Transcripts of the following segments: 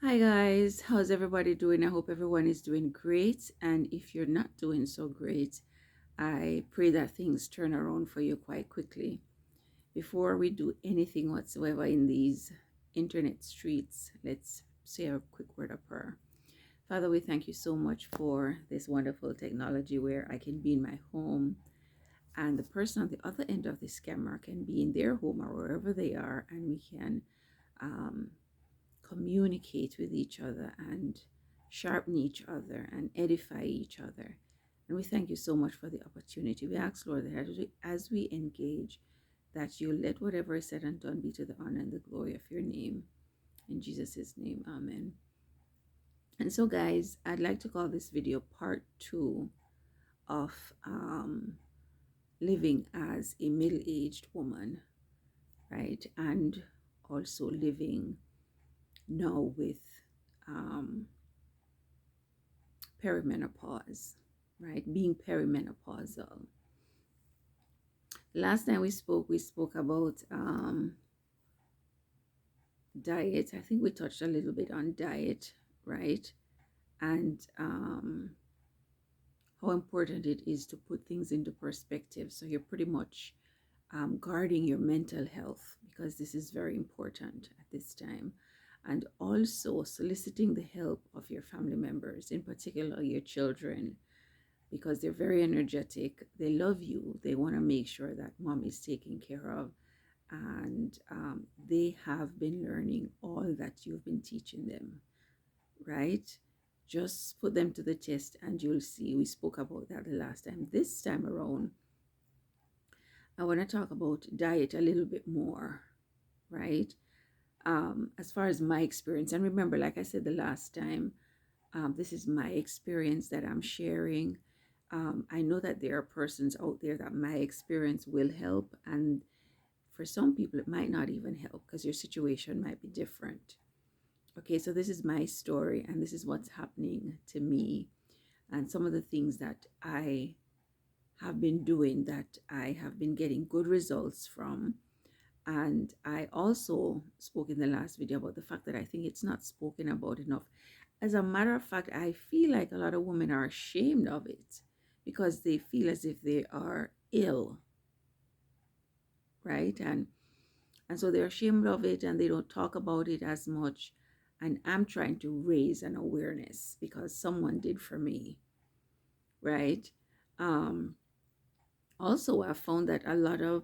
Hi guys, how's everybody doing? I hope everyone is doing great. And if you're not doing so great, I pray that things turn around for you quite quickly. Before we do anything whatsoever in these internet streets, let's say a quick word of prayer. Father, we thank you so much for this wonderful technology where I can be in my home and the person on the other end of this camera can be in their home or wherever they are, and we can um, communicate with each other and sharpen each other and edify each other. And we thank you so much for the opportunity. We ask, Lord, that as we engage, that you let whatever is said and done be to the honor and the glory of your name. In Jesus' name, amen. And so, guys, I'd like to call this video part two of living as a middle-aged woman, right? And also living now with um, perimenopause, right? Being perimenopausal. Last time we spoke about diet. I think we touched a little bit on diet, right? And how important it is to put things into perspective. So you're pretty much guarding your mental health because this is very important at this time. And also soliciting the help of your family members, in particular your children, because they're very energetic. They love you. They want to make sure that mom is taken care of. And they have been learning all that you've been teaching them, right? Just put them to the test and you'll see. We spoke about that the last time. This time around, I want to talk about diet a little bit more, right? As far as my experience. And remember, like I said the last time, this is my experience that I'm sharing. I know that there are persons out there that my experience will help, and for some people, it might not even help because your situation might be different. Okay, so this is my story, and this is what's happening to me, and some of the things that I have been doing that I have been getting good results from. And I also spoke in the last video about the fact that I think it's not spoken about enough. As a matter of fact, I feel like a lot of women are ashamed of it because they feel as if they are ill, right? And so they're ashamed of it and they don't talk about it as much. And I'm trying to raise an awareness because someone did for me, right? Um, Also, I found that a lot of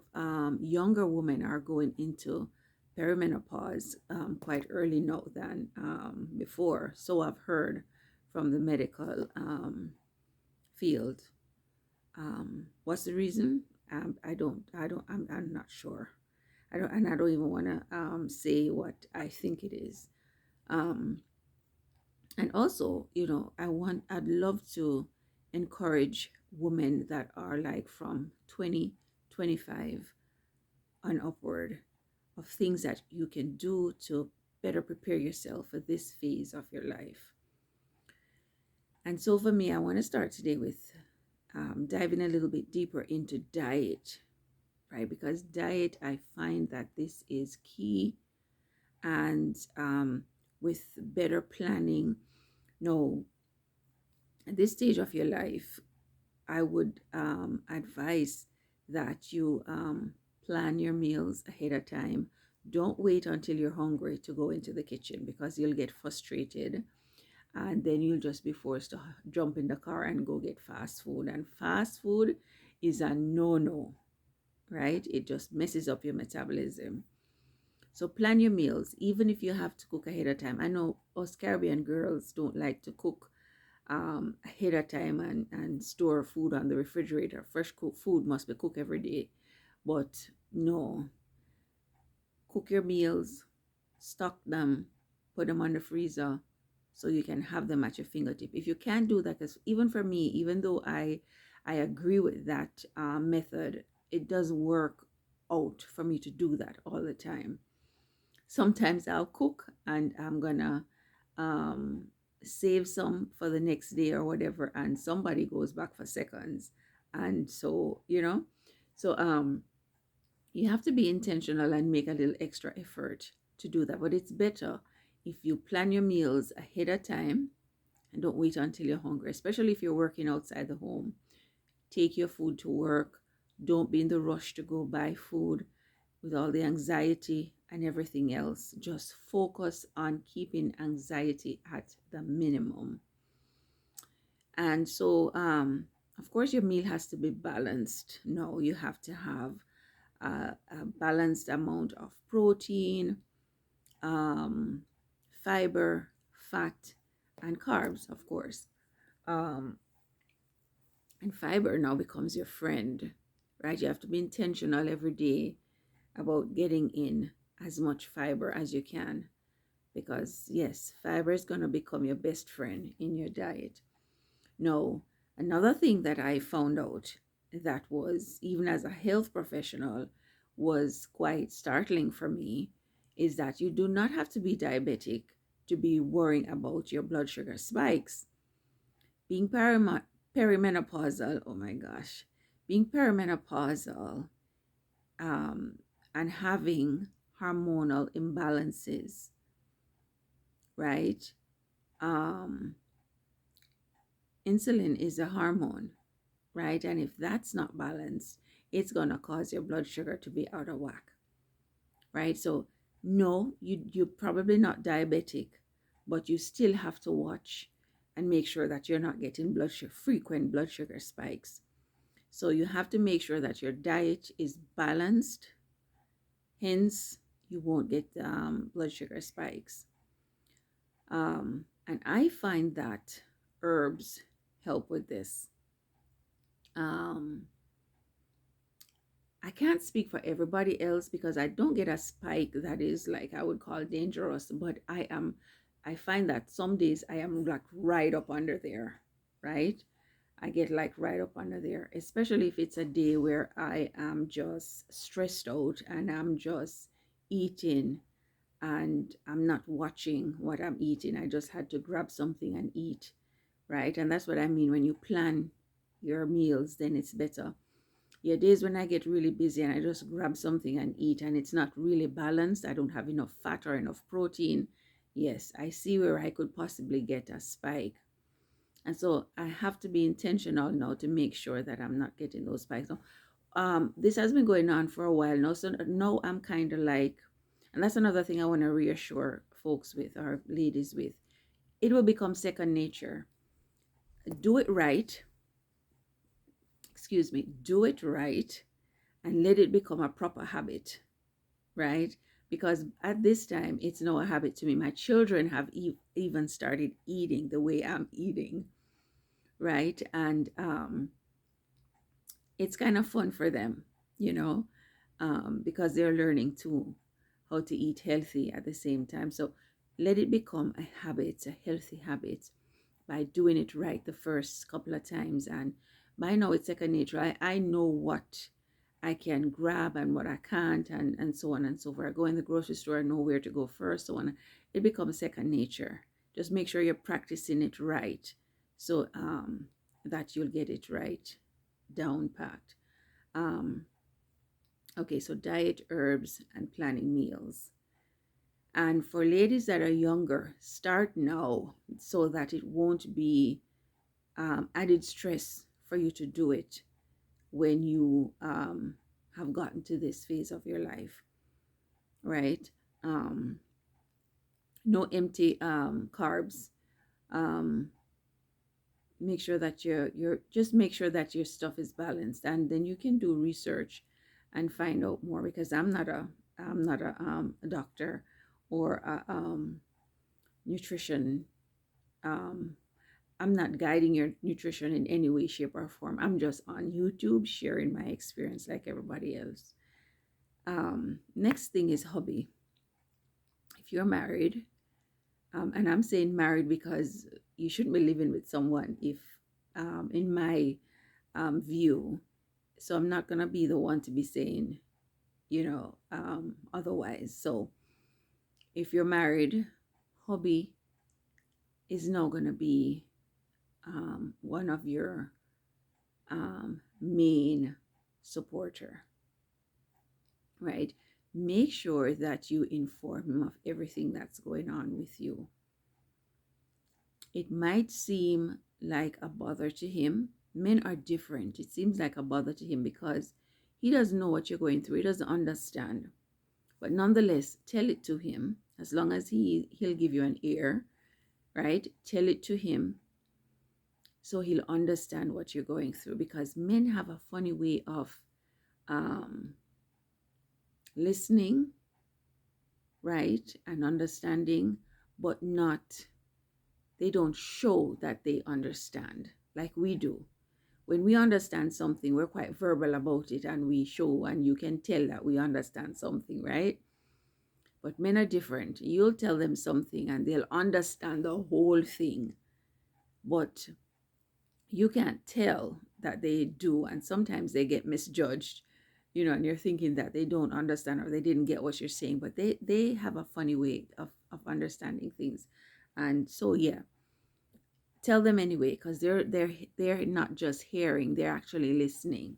younger women are going into perimenopause quite early now than before. So I've heard from the medical field. What's the reason? I'm not sure. I don't even want to say what I think it is. Um, and also, I'd love to encourage women that are like from 20, 25 and upward of things that you can do to better prepare yourself for this phase of your life. And so for me, I want to start today with diving a little bit deeper into diet, right? Because diet, I find that this is key, and with better planning. No, at this stage of your life, I would advise that you plan your meals ahead of time. Don't wait until you're hungry to go into the kitchen because you'll get frustrated and then you'll just be forced to jump in the car and go get fast food. And fast food is a no-no, right? It just messes up your metabolism. So plan your meals, even if you have to cook ahead of time. I know us Caribbean girls don't like to cook ahead of time and store food on the refrigerator. Fresh cooked food must be cooked every day. But no, cook your meals, stock them, put them on the freezer so you can have them at your fingertip. If you can't do that, because even for me, even though I agree with that method, it does work out for me to do that all the time. Sometimes I'll cook and I'm gonna um, save some for the next day or whatever, and somebody goes back for seconds. And so, so you have to be intentional and make a little extra effort to do that. But it's better if you plan your meals ahead of time and don't wait until you're hungry, especially if you're working outside the home, take your food to work. Don't be in the rush to go buy food with all the anxiety and everything else. Just focus on keeping anxiety at the minimum. And so, of course, your meal has to be balanced. No, you have to have a balanced amount of protein, um, fiber, fat, and carbs, of course. Um, and fiber now becomes your friend, right? You have to be intentional every day about getting in as much fiber as you can, because yes, fiber is going to become your best friend in your diet. Now, another thing that I found out that was, even as a health professional, was quite startling for me is that you do not have to be diabetic to be worrying about your blood sugar spikes. Being perimenopausal, oh my gosh, being perimenopausal, um, and having hormonal imbalances, right? Um, Insulin is a hormone, right? And if that's not balanced, it's going to cause your blood sugar to be out of whack, right? So, no, you're probably not diabetic, but you still have to watch and make sure that you're not getting frequent blood sugar spikes. So, you have to make sure that your diet is balanced, hence, you won't get blood sugar spikes. And I find that herbs help with this. Um, I can't speak for everybody else because I don't get a spike that is like I would call dangerous, but I find that some days I am like right up under there, right? I get like right up under there, especially if it's a day where I am just stressed out and I'm just eating and I'm not watching what I'm eating. I just had to grab something and eat, right? And that's what I mean when you plan your meals, then it's better. Yeah, days when I get really busy and I just grab something and eat and it's not really balanced, I don't have enough fat or enough protein. Yes, I see where I could possibly get a spike. And so I have to be intentional now to make sure that I'm not getting those spikes. So, this has been going on for a while now. So now I'm kind of like, and that's another thing I want to reassure folks with or ladies with. It will become second nature. Do it right. Excuse me. Do it right and let it become a proper habit, right? Because at this time, it's now a habit to me. My children have even started eating the way I'm eating, right? And it's kind of fun for them, you know, because they're learning too how to eat healthy at the same time. So let it become a habit, a healthy habit, by doing it right the first couple of times. And by now it's second nature. I know what I can grab and what I can't, and so on and so forth. I go in the grocery store, I know where to go first, so on. It becomes second nature. Just make sure you're practicing it right, so that you'll get it right down packed. Um, okay, so diet, herbs, and planning meals. And for ladies that are younger, start now so that it won't be added stress for you to do it when you have gotten to this phase of your life, right? Um, no empty carbs. Um, Make sure that you're just make sure that your stuff is balanced, and then you can do research and find out more. Because I'm not a doctor or a nutrition. Um, I'm not guiding your nutrition in any way, shape, or form. I'm just on YouTube sharing my experience like everybody else. Next thing is hobby. If you're married, and I'm saying married because you shouldn't be living with someone if, in my view, so I'm not going to be the one to be saying, otherwise. So if you're married, hobby is now going to be one of your main supporter, right? make sure that you inform him of everything that's going on with you. It might seem like a bother to him. Men are different. It seems like a bother to him because he doesn't know what you're going through. He doesn't understand. But nonetheless, tell it to him. As long as he'll give you an ear, right? Tell it to him so he'll understand what you're going through, because men have a funny way of um, listening, right, and understanding, but not, they don't show that they understand like we do. When we understand something, we're quite verbal about it and we show, and you can tell that we understand something, right? But men are different. You'll tell them something and they'll understand the whole thing, but you can't tell that they do. And sometimes they get misjudged, and you're thinking that they don't understand or they didn't get what you're saying, but they have a funny way of understanding things. And so, yeah, tell them anyway, because they're not just hearing, they're actually listening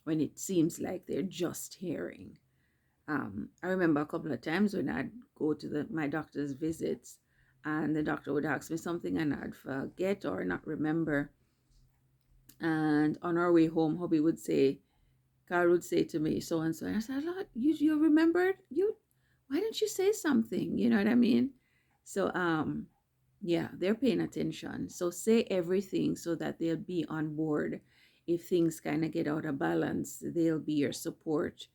when it seems like they're just hearing. I remember a couple of times when I'd go to my doctor's visits, and the doctor would ask me something and I'd forget or not remember. And on our way home, hubby would say, Carl would say to me, so and so. And I said, Lord, you remembered? Why didn't you say something? You know what I mean? So, yeah, they're paying attention. So say everything so that they'll be on board. If things kind of get out of balance, they'll be your support,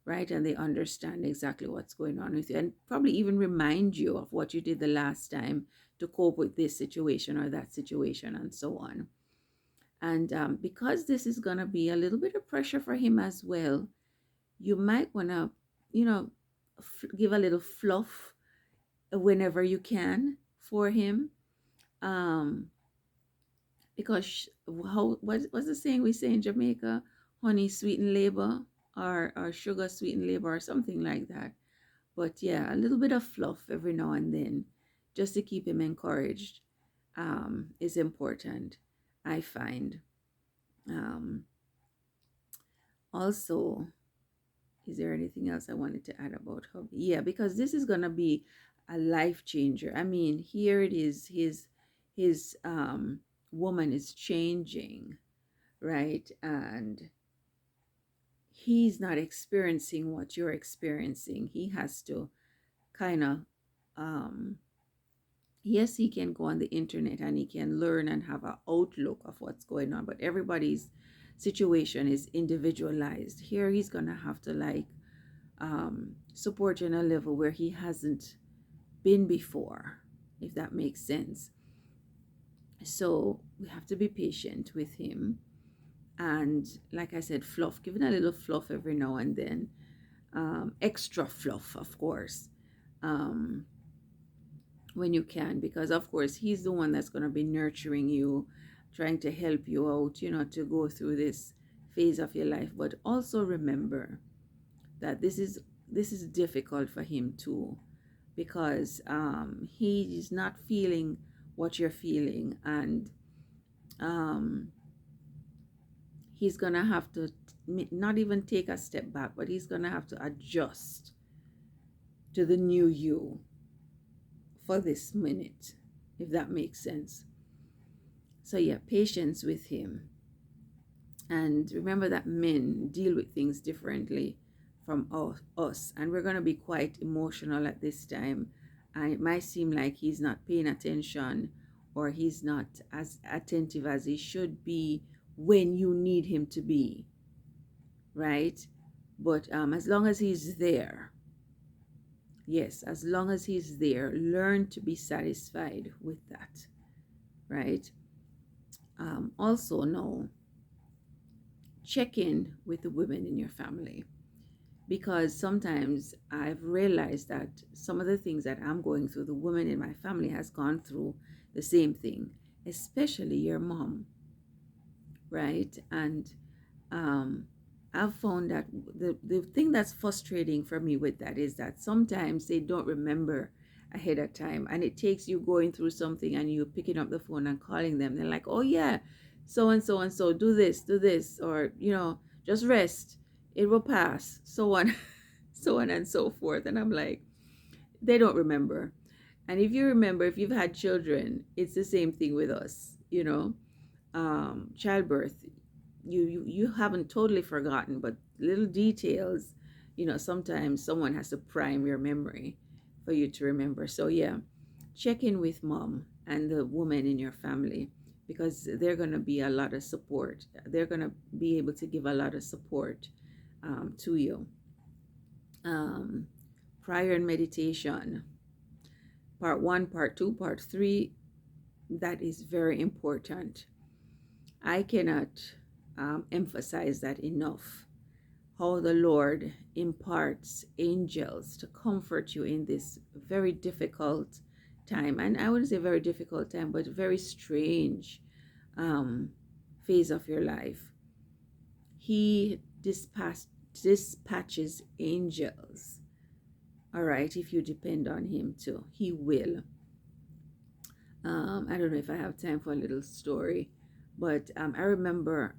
right? And they understand exactly what's going on with you, and probably even remind you of what you did the last time to cope with this situation or that situation, and so on. And because this is going to be a little bit of pressure for him as well, you might want to, give a little fluff whenever you can for him. Um, because what's the saying we say in Jamaica? Honey sweeten labor, or sugar sweeten labor, or something like that. But yeah, a little bit of fluff every now and then, just to keep him encouraged, is important, I find. Um, Also, is there anything else I wanted to add about hubby? Yeah, because this is gonna be a life changer. I mean, here it is. His woman is changing, right? And he's not experiencing what you're experiencing. He has to kind of um yes, he can go on the internet and he can learn and have an outlook of what's going on, but everybody's situation is individualized. Here he's gonna have to support you on a level where he hasn't been before, if that makes sense. So we have to be patient with him, and like I said, fluff, giving a little fluff every now and then, extra fluff, of course, um, when you can, because of course he's the one that's going to be nurturing you, trying to help you out, to go through this phase of your life. But also remember that this is difficult for him too, because he's not feeling what you're feeling, and um, he's gonna have to not even take a step back, but he's gonna have to adjust to the new you for this minute, if that makes sense. So yeah, patience with him. And remember that men deal with things differently from us. And we're going to be quite emotional at this time. And it might seem like he's not paying attention, or he's not as attentive as he should be when you need him to be, right? But as long as he's there, yes, as long as he's there, learn to be satisfied with that, right? Also, no, check in with the women in your family, because sometimes I've realized that some of the things that I'm going through, the woman in my family has gone through the same thing, especially your mom, right? And um, I've found that the thing that's frustrating for me with that is that sometimes they don't remember ahead of time, and it takes you going through something and you picking up the phone and calling them. They're like, oh yeah, so and so and so, do this, or just rest, it will pass, so on. so on and so forth. And I'm like, they don't remember. And if you remember, if you've had children, it's the same thing with us, childbirth. You haven't totally forgotten, but little details, sometimes someone has to prime your memory for you to remember. So yeah, check in with mom and the woman in your family, because they're going to be a lot of support. They're going to be able to give a lot of support to you. um, Prayer and meditation, part one, part two, part three, that is very important. I cannot emphasize that enough. How the Lord imparts angels to comfort you in this very difficult time. And I wouldn't say very difficult time, but very strange um, phase of your life. He dispatches angels. All right, if you depend on him too, he will. I don't know if I have time for a little story, but I remember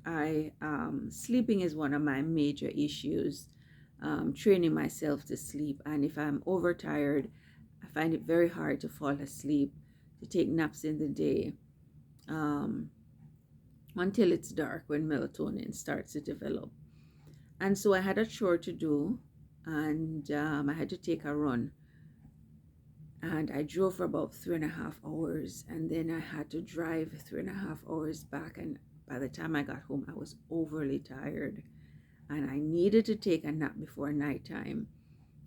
sleeping is one of my major issues. Training myself to sleep, and if I'm overtired, I find it very hard to fall asleep, to take naps in the day, um, until it's dark, when melatonin starts to develop. And so I had a chore to do, and I had to take a run. And I drove for about 3.5 hours, and then I had to drive 3.5 hours back. And by the time I got home, I was overly tired, and I needed to take a nap before nighttime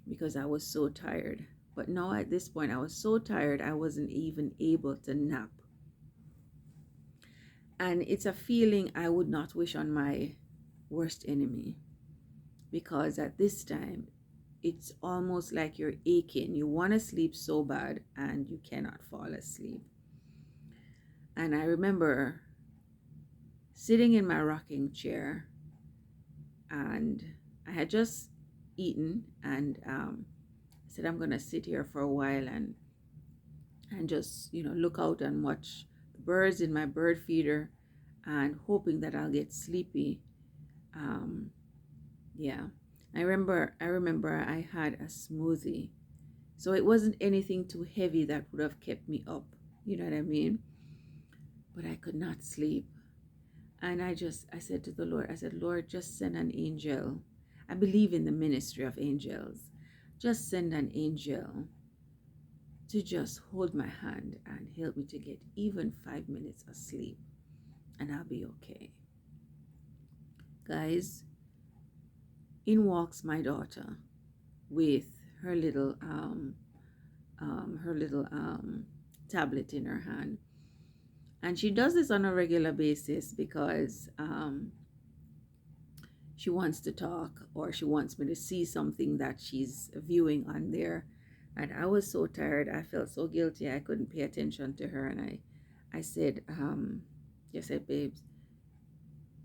because I was so tired. But now at this point, I was so tired, I wasn't even able to nap. And it's a feeling I would not wish on my worst enemy, because at this time, it's almost like you're aching. You want to sleep so bad and you cannot fall asleep. And I remember sitting in my rocking chair, and I had just eaten, and I said, I'm going to sit here for a while and just, look out and watch the birds in my bird feeder, and hoping that I'll get sleepy. Um, yeah. I remember I had a smoothie. So it wasn't anything too heavy that would have kept me up. You know what I mean? But I could not sleep. And I said to the Lord, I said, Lord, just send an angel. I believe in the ministry of angels. Just send an angel to just hold my hand and help me to get even 5 minutes of sleep, and I'll be okay. Guys, in walks my daughter with her little tablet in her hand. And she does this on a regular basis because she wants to talk, or she wants me to see something that she's viewing on there. And I was so tired. I felt so guilty. I couldn't pay attention to her. And I said, babes,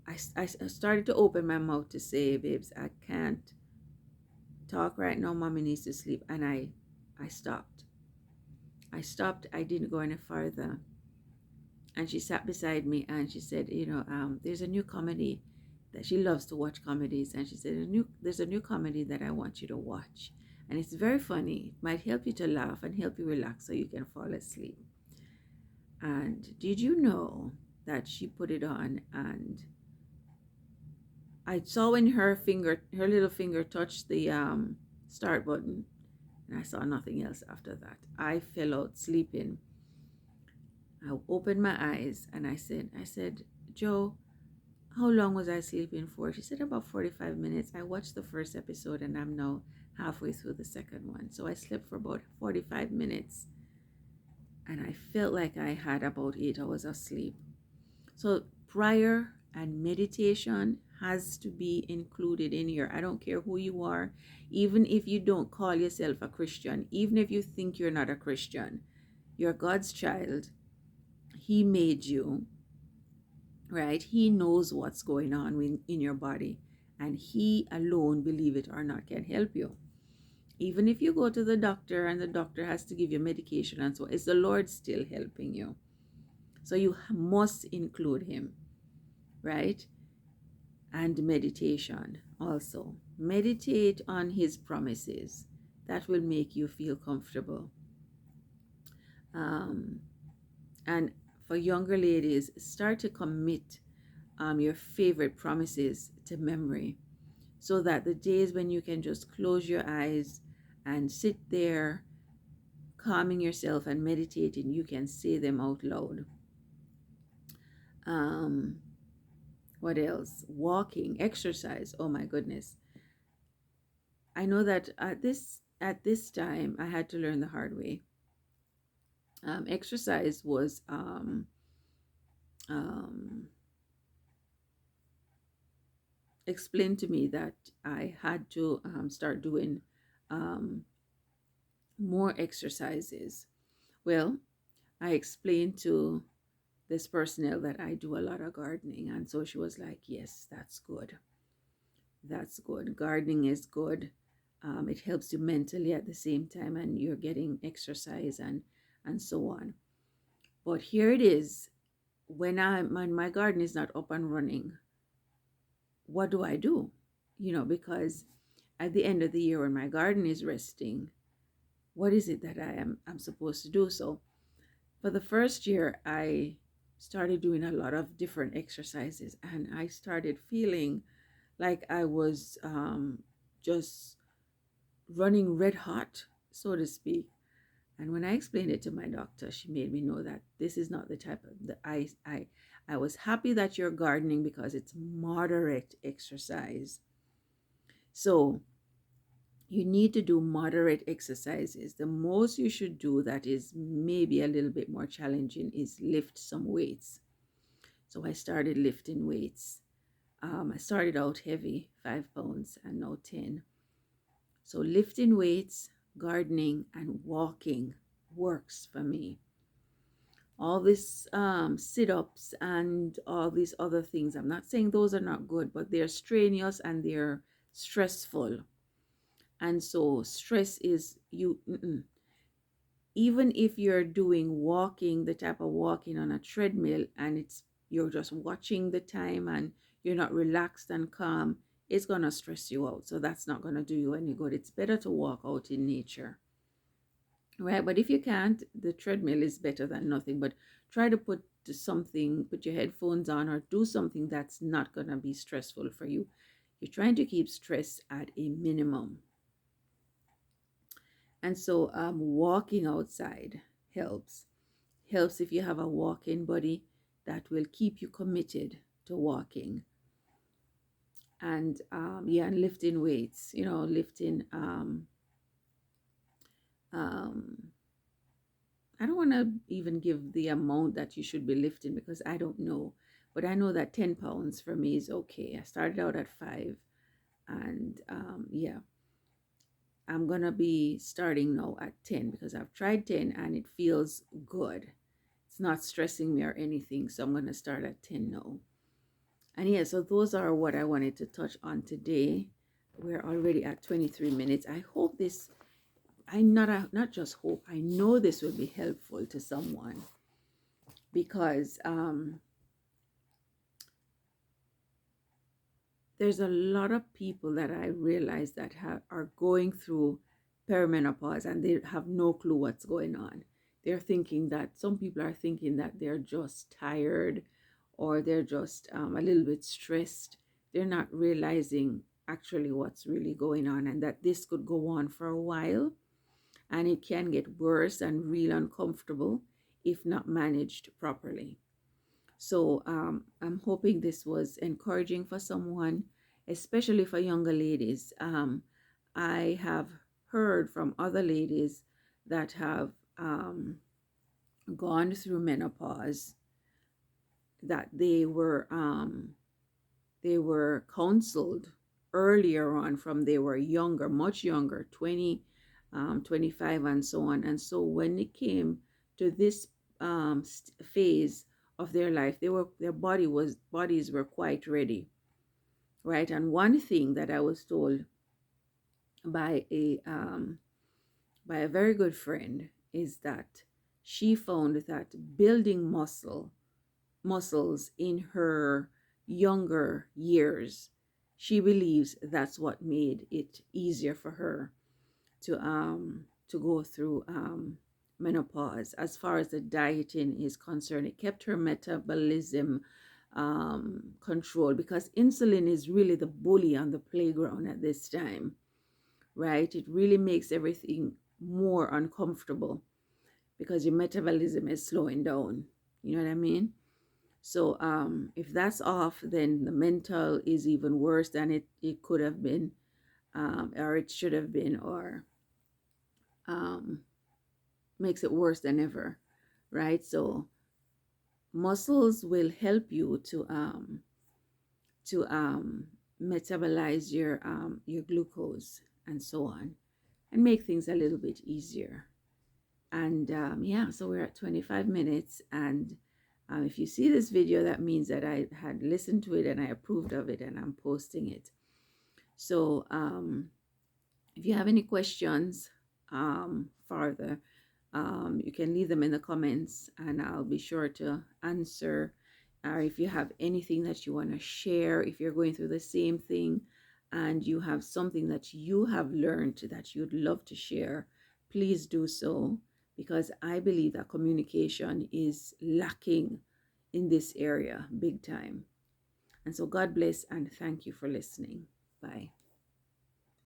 I started to open my mouth to say, babes, I can't talk right now. Mommy needs to sleep. And I stopped. I didn't go any further. And she sat beside me and she said, there's a new comedy that she loves to watch comedies. And she said, there's a new comedy that I want you to watch. And it's very funny. It might help you to laugh and help you relax so you can fall asleep. And did you know that she put it on, and I saw when her little finger touched the start button, and I saw nothing else after that. I fell out sleeping. I opened my eyes and I said, Joe, how long was I sleeping for? She said about 45 minutes. I watched the first episode and I'm now halfway through the second one. So I slept for about 45 minutes, and I felt like I had about 8 hours of sleep. So prayer and meditation has to be included in here. I don't care who you are, even if you don't call yourself a Christian, even if you think you're not a Christian, you're God's child. He made you, right? He knows what's going on in your body, and he alone, believe it or not, can help you. Even if you go to the doctor and the doctor has to give you medication and so on, is the Lord still helping you? So you must include him, right? And meditation also. Meditate on his promises. That will make you feel comfortable. Um, and for younger ladies, start to commit your favorite promises to memory, so that the days when you can just close your eyes and sit there calming yourself and meditating, you can say them out loud. Um, what else? Walking, exercise. Oh my goodness. I know that at this time I had to learn the hard way. Exercise was um, explained to me that I had to start doing um, more exercises. Well, I explained to this personnel that I do a lot of gardening, and so she was like, "Yes, that's good. That's good. Gardening is good. It helps you mentally at the same time, and you're getting exercise and so on." But here it is: when my garden is not up and running, what do I do? Because at the end of the year when my garden is resting, what is it that I'm supposed to do? So for the first year, I started doing a lot of different exercises, and I started feeling like I was just running red hot, so to speak. And when I explained it to my doctor, she made me know that this is not the type of the I was happy that you're gardening because it's moderate exercise. So you need to do moderate exercises. The most you should do that is maybe a little bit more challenging is lift some weights. So I started lifting weights. I started out heavy, 5 pounds, and now 10. So lifting weights, gardening, and walking works for me. All these sit-ups and all these other things, I'm not saying those are not good, but they're strenuous and they're stressful. And so stress is even if you're doing walking, the type of walking on a treadmill, and you're just watching the time and you're not relaxed and calm, it's going to stress you out. So that's not going to do you any good. It's better to walk out in nature, right? But if you can't, the treadmill is better than nothing. But try to put your headphones on, or do something that's not going to be stressful for you. You're trying to keep stress at a minimum. And so walking outside helps. Helps if you have a walking buddy that will keep you committed to walking. And and lifting weights, lifting um, I don't want to even give the amount that you should be lifting because I don't know. But I know that 10 pounds for me is okay. I started out at 5. And I'm going to be starting now at 10 because I've tried 10 and it feels good. It's not stressing me or anything. So I'm going to start at 10 now. And yeah, so those are what I wanted to touch on today. We're already at 23 minutes. I hope this, not just hope, I know this will be helpful to someone, because there's a lot of people that I realize that are going through perimenopause and they have no clue what's going on. Some people are thinking that they're just tired, or they're just a little bit stressed. They're not realizing actually what's really going on, and that this could go on for a while, and it can get worse and real uncomfortable if not managed properly. So I'm hoping this was encouraging for someone, especially for younger ladies. I have heard from other ladies that have gone through menopause that they were counseled earlier on, from they were younger, much younger, 20, 25, and so on. And so when it came to this phase of their life, their bodies were quite ready, right? And one thing that I was told by a very good friend is that she found that building muscles in her younger years she believes that's what made it easier for her to go through menopause. As far as the dieting is concerned, it kept her metabolism controlled, because insulin is really the bully on the playground at this time, right? It really makes everything more uncomfortable because your metabolism is slowing down. You know what I mean? So if that's off, then the mental is even worse than it could have been, or it should have been, or um, makes it worse than ever, right? So muscles will help you to metabolize your glucose and so on, and make things a little bit easier. And yeah, so we're at 25 minutes, and if you see this video, that means that I had listened to it and I approved of it, and I'm posting it. So if you have any questions further, you can leave them in the comments and I'll be sure to answer. Or if you have anything that you want to share, if you're going through the same thing and you have something that you have learned that you'd love to share, please do so, because I believe that communication is lacking in this area big time. And so God bless and thank you for listening. Bye.